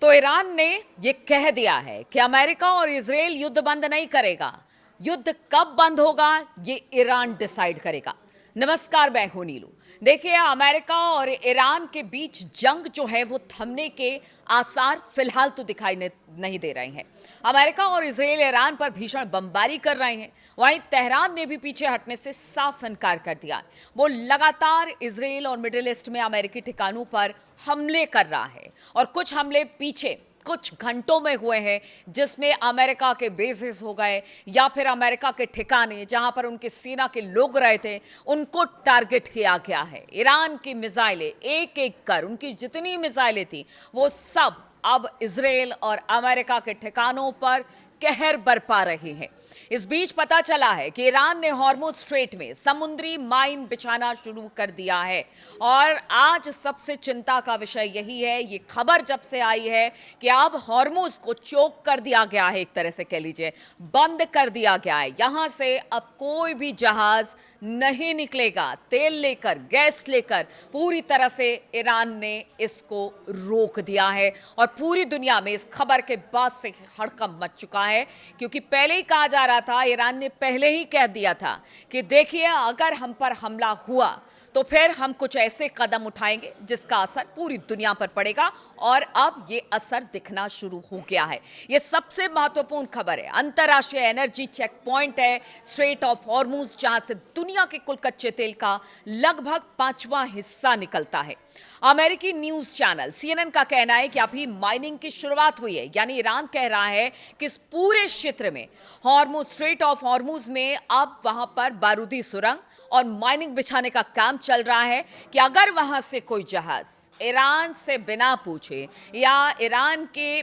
तो ईरान ने ये कह दिया है कि अमेरिका और इजराइल युद्ध बंद नहीं करेगा। युद्ध कब बंद होगा ये ईरान डिसाइड करेगा। नमस्कार, मैं हूं नीलू। देखिए, अमेरिका और ईरान के बीच जंग जो है वो थमने के आसार फिलहाल तो दिखाई नहीं दे रहे हैं। अमेरिका और इजराइल ईरान पर भीषण बमबारी कर रहे हैं। वहीं तेहरान ने भी पीछे हटने से साफ इनकार कर दिया। वो लगातार इजराइल और मिडिल ईस्ट में अमेरिकी ठिकानों पर हमले कर रहा है और कुछ हमले पीछे कुछ घंटों में हुए हैं, जिसमें अमेरिका के बेसेस हो गए या फिर अमेरिका के ठिकाने जहां पर उनके सेना के लोग रहे थे उनको टारगेट किया गया है। ईरान की मिसाइलें एक एक कर, उनकी जितनी मिसाइलें थी वो सब अब इजराइल और अमेरिका के ठिकानों पर कहर बरपा रही हैं। इस बीच पता चला है कि ईरान ने हॉर्मुज स्ट्रेट में समुद्री माइन बिछाना शुरू कर दिया है और आज सबसे चिंता का विषय यही है, ये खबर जब से आई है कि अब हॉर्मुज को चोक कर दिया गया है, एक तरह से कह लीजिए बंद कर दिया गया है। यहां से अब कोई भी जहाज नहीं निकलेगा तेल लेकर, गैस लेकर। पूरी तरह से ईरान ने इसको रोक दिया है और पूरी दुनिया में इस खबर के बाद से हड़कंप मच चुका है, क्योंकि पहले ही कहा जा रहा था, ईरान ने पहले ही कह दिया था कि देखिए, अगर हम पर हमला हुआ तो फिर हम कुछ ऐसे कदम उठाएंगे जिसका असर पूरी दुनिया पर पड़ेगा। और अब ये असर दिखना शुरू हो गया है। ये सबसे महत्वपूर्ण खबर है। अंतर्राष्ट्रीय एनर्जी चेक पॉइंट है स्ट्रेट ऑफ हॉर्मुज, जहां से दुनिया के कुल कच्चे तेल का लगभग 5वां हिस्सा निकलता है। अमेरिकी न्यूज चैनल CNN का कहना है कि अभी माइनिंग की शुरुआत हुई है, यानी ईरान कह रहा है कि इस पूरे क्षेत्र में हॉर्मुज, स्ट्रेट ऑफ हॉर्मुज में अब वहां पर बारूदी सुरंग और माइनिंग बिछाने का काम चल रहा है कि अगर वहां से कोई जहाज ईरान से बिना पूछे या ईरान के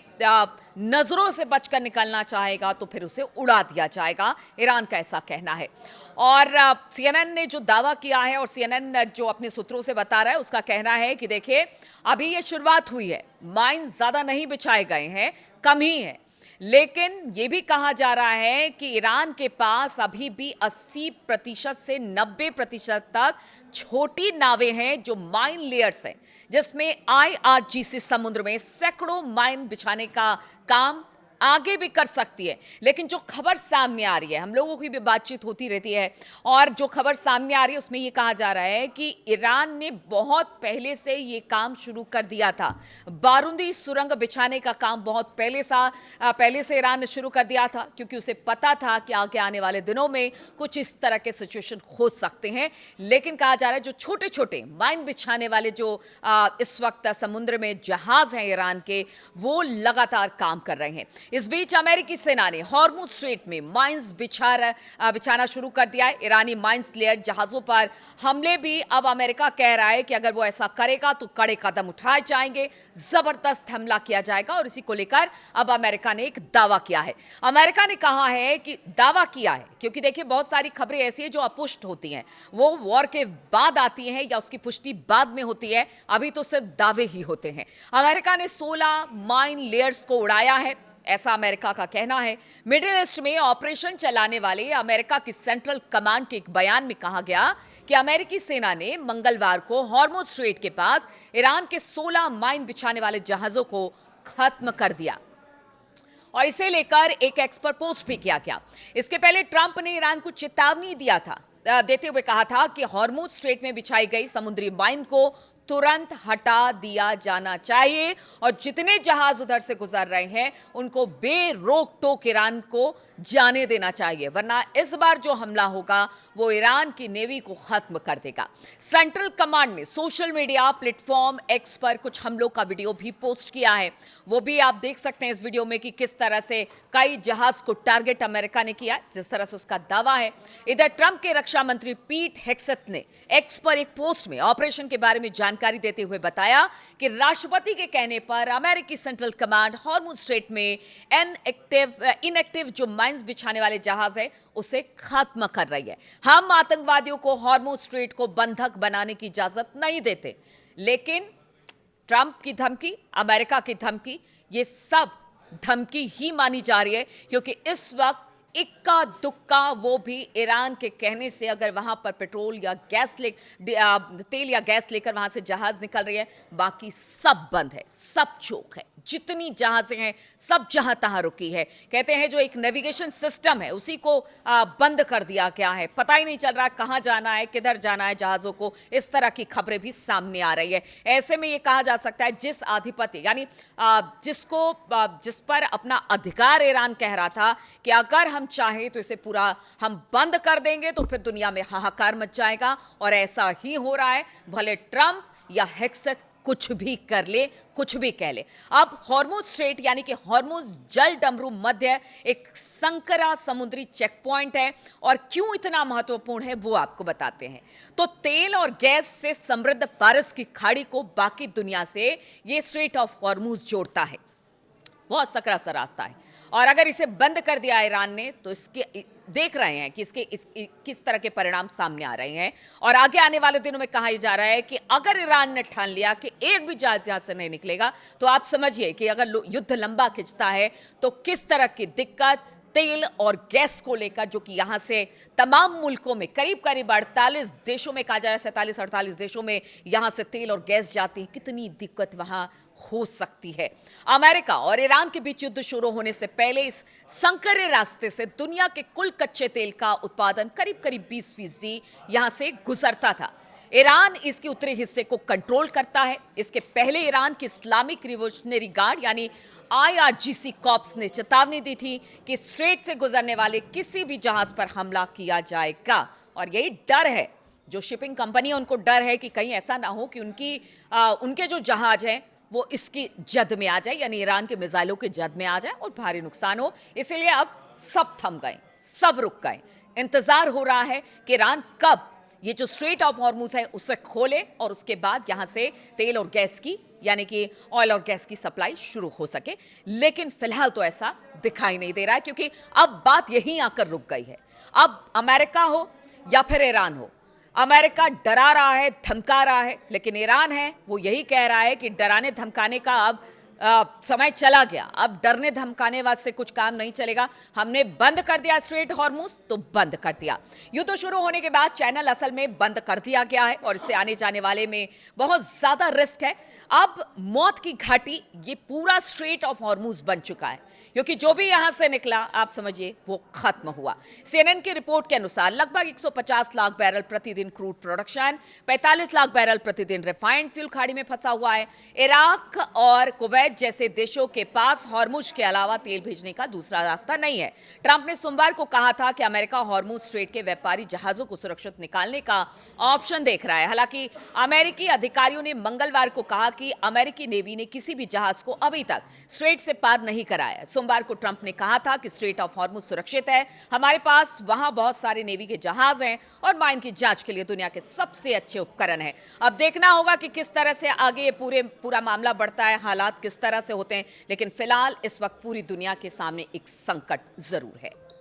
नजरों से बचकर निकलना चाहेगा तो फिर उसे उड़ा दिया जाएगा। ईरान का ऐसा कहना है। और CNN ने जो दावा किया है, और CNN जो अपने सूत्रों से बता रहा है, उसका कहना है कि देखिए, अभी ये शुरुआत हुई है, माइन ज्यादा नहीं बिछाए गए हैं, कम ही है। लेकिन यह भी कहा जा रहा है कि ईरान के पास अभी भी 80% से 90% तक छोटी नावें हैं जो माइन लेयर्स हैं, जिसमें IRGC समुद्र में सैकड़ों माइन बिछाने का काम आगे भी कर सकती है। लेकिन जो खबर सामने आ रही है, हम लोगों की भी बातचीत होती रहती है, और जो खबर सामने आ रही है उसमें यह कहा जा रहा है कि ईरान ने बहुत पहले से ये काम शुरू कर दिया था। बारूदी सुरंग बिछाने का काम बहुत पहले से ईरान ने शुरू कर दिया था, क्योंकि उसे पता था कि आगे आने वाले दिनों में कुछ इस तरह के सिचुएशन हो सकते हैं। लेकिन कहा जा रहा है जो छोटे छोटे माइन बिछाने वाले जो इस वक्त समुद्र में जहाज हैं ईरान के, वो लगातार काम कर रहे हैं। इस बीच अमेरिकी सेना ने हॉर्मुज स्ट्रेट में माइंस बिछाना शुरू कर दिया है। ईरानी माइंस लेयर जहाजों पर हमले भी अब अमेरिका कह रहा है कि अगर वो ऐसा करेगा तो कड़े कदम उठाए जाएंगे, जबरदस्त हमला किया जाएगा। और इसी को लेकर अब अमेरिका ने एक दावा किया है। अमेरिका ने कहा है कि दावा किया है, क्योंकि देखिए बहुत सारी खबरें ऐसी हैं जो अपुष्ट होती हैं, वो वॉर के बाद आती हैं या उसकी पुष्टि बाद में होती है, अभी तो सिर्फ दावे ही होते हैं। अमेरिका ने 16 माइन लेयर्स को उड़ाया है, ऐसा अमेरिका का कहना है। मिडिल ईस्ट में ऑपरेशन चलाने वाले अमेरिका की सेंट्रल कमांड के एक बयान में कहा गया कि अमेरिकी सेना ने मंगलवार को हॉर्मुज स्ट्रेट के पास ईरान के 16 माइन बिछाने वाले जहाजों को खत्म कर दिया और इसे लेकर एक एक्सपर्ट पोस्ट भी किया गया। इसके पहले ट्रंप ने ईरान को चेतावनी देते हुए कहा था कि हॉर्मुज स्ट्रेट में बिछाई गई समुद्री माइन को तुरंत हटा दिया जाना चाहिए और जितने जहाज उधर से गुजर रहे हैं उनको बेरोक टोक ईरान को जाने देना चाहिए, वरना इस बार जो हमला होगा वो ईरान की नेवी को खत्म कर देगा। सेंट्रल कमांड ने सोशल मीडिया प्लेटफॉर्म एक्स पर कुछ हमलों का वीडियो भी पोस्ट किया है, वो भी आप देख सकते हैं इस वीडियो में कि किस तरह से कई जहाज को टारगेट अमेरिका ने किया, जिस तरह से उसका दावा है। इधर ट्रंप के रक्षा मंत्री पीट हेग्सेथ ने एक्स पर एक पोस्ट में ऑपरेशन के बारे में जानकारी देते हुए बताया कि राष्ट्रपति के कहने पर अमेरिकी सेंट्रल कमांड हॉर्मुज स्ट्रेट में इनएक्टिव जो माइंस बिछाने वाले जहाज है उसे खत्म कर रही है। हम आतंकवादियों को हॉर्मुज स्ट्रेट को बंधक बनाने की इजाजत नहीं देते। लेकिन ट्रंप की धमकी, अमेरिका की धमकी, ये सब धमकी ही मानी जा रही है, क्योंकि इस वक्त इक्का दुक्का वो भी ईरान के कहने से अगर वहां पर पेट्रोल या तेल या गैस लेकर वहां से जहाज निकल रही है, बाकी सब बंद है, सब चोक है। जितनी जहाजें हैं सब जहां तहां रुकी है। कहते हैं जो एक नेविगेशन सिस्टम है उसी को बंद कर दिया गया है, पता ही नहीं चल रहा कहां जाना है, किधर जाना है जहाजों को। इस तरह की खबरें भी सामने आ रही है। ऐसे में ये कहा जा सकता है जिस आधिपत्य यानी जिस पर अपना अधिकार ईरान कह रहा था कि अगर हम चाहें तो इसे पूरा हम बंद कर देंगे तो फिर दुनिया में हाहाकार मच जाएगा, और ऐसा ही हो रहा है। भले ट्रंप या हेक्सेथ कुछ भी कर ले, कुछ भी कह ले। अब हॉर्मुज स्ट्रेट यानी कि हॉर्मुज जल डमरू मध्य एक संकरा समुद्री चेक पॉइंट है, और क्यों इतना महत्वपूर्ण है वो आपको बताते हैं। तो तेल और गैस से समृद्ध फारस की खाड़ी को बाकी दुनिया से ये स्ट्रेट ऑफ हॉर्मुज जोड़ता है। बहुत सकरा सा रास्ता है, और अगर इसे बंद कर दिया ईरान ने तो इसके देख रहे हैं कि किस तरह के परिणाम सामने आ रहे हैं। और आगे आने वाले दिनों में कहा जा रहा है कि अगर ईरान ने ठान लिया कि एक भी जहाज यहां से नहीं निकलेगा, तो आप समझिए कि अगर युद्ध लंबा खिंचता है तो किस तरह की दिक्कत तेल और गैस को लेकर, जो कि यहां से तमाम मुल्कों में करीब करीब 48 देशों में, कहा जा रहा है 47-48 देशों में यहां से तेल और गैस जाती है, कितनी दिक्कत वहां हो सकती है। अमेरिका और ईरान के बीच युद्ध शुरू होने से पहले इस संकरे रास्ते से दुनिया के कुल कच्चे तेल का उत्पादन करीब करीब 20% यहां से गुजरता था। ईरान इसके उत्तरी हिस्से को कंट्रोल करता है। इसके पहले ईरान की इस्लामिक रिवोल्यूशनरी गार्ड यानी IRGC कॉर्प्स ने चेतावनी दी थी कि स्ट्रेट से गुजरने वाले किसी भी जहाज पर हमला किया जाएगा, और यही डर है जो शिपिंग कंपनी है, उनको डर है कि कहीं ऐसा ना हो कि उनके जो जहाज हैं वो इसकी जद में आ जाए, यानी ईरान के मिसाइलों के जद में आ जाए और भारी नुकसान हो। इसीलिए अब सब थम गए, सब रुक गए। इंतजार हो रहा है कि ईरान कब ये जो स्ट्रेट ऑफ हॉर्मुज है उसे खोले और उसके बाद यहां से तेल और गैस की यानी कि ऑयल और गैस की सप्लाई शुरू हो सके। लेकिन फिलहाल तो ऐसा दिखाई नहीं दे रहा है, क्योंकि अब बात यहीं आकर रुक गई है। अब अमेरिका हो या फिर ईरान हो, अमेरिका डरा रहा है, धमका रहा है, लेकिन ईरान है वो यही कह रहा है कि डराने धमकाने का अब समय चला गया। अब डरने धमकाने वाले से कुछ काम नहीं चलेगा। हमने बंद कर दिया स्ट्रेट हॉर्मुज तो बंद कर दिया। युद्ध शुरू होने के बाद चैनल असल में बंद कर दिया गया है, और इससे आने जाने वाले में बहुत ज्यादा रिस्क है। अब मौत की घाटी ये पूरा स्ट्रेट ऑफ हॉर्मुज बन चुका है, क्योंकि जो भी यहां से निकला आप समझिए वो खत्म हुआ। CNN की रिपोर्ट के अनुसार लगभग 150 लाख बैरल प्रतिदिन क्रूड प्रोडक्शन, 45 लाख बैरल प्रतिदिन रिफाइंड फ्यूल खाड़ी में फंसा हुआ है। इराक और कुवैत जैसे देशों के पास हॉर्मुज के अलावा तेल भेजने का दूसरा रास्ता नहीं है। ट्रंप ने सोमवार को कहा था कि अमेरिका हॉर्मुज स्ट्रेट के व्यापारी जहाजों को सुरक्षित निकालने का ऑप्शन देख रहा है। हालांकि अमेरिकी अधिकारियों ने मंगलवार को कहा कि अमेरिकी नेवी ने किसी भी जहाज को अभी तक स्ट्रेट से पार नहीं कराया। सोमवार को ट्रंप ने कहा था कि स्ट्रेट ऑफ हॉर्मुज सुरक्षित है, हमारे पास वहां बहुत सारे नेवी के जहाज हैं और माइन की जांच के लिए दुनिया के सबसे अच्छे उपकरण हैं। अब देखना होगा कि किस तरह से आगे पूरा मामला बढ़ता है, हालात किस तरह से होते हैं, लेकिन फिलहाल इस वक्त पूरी दुनिया के सामने एक संकट जरूर है।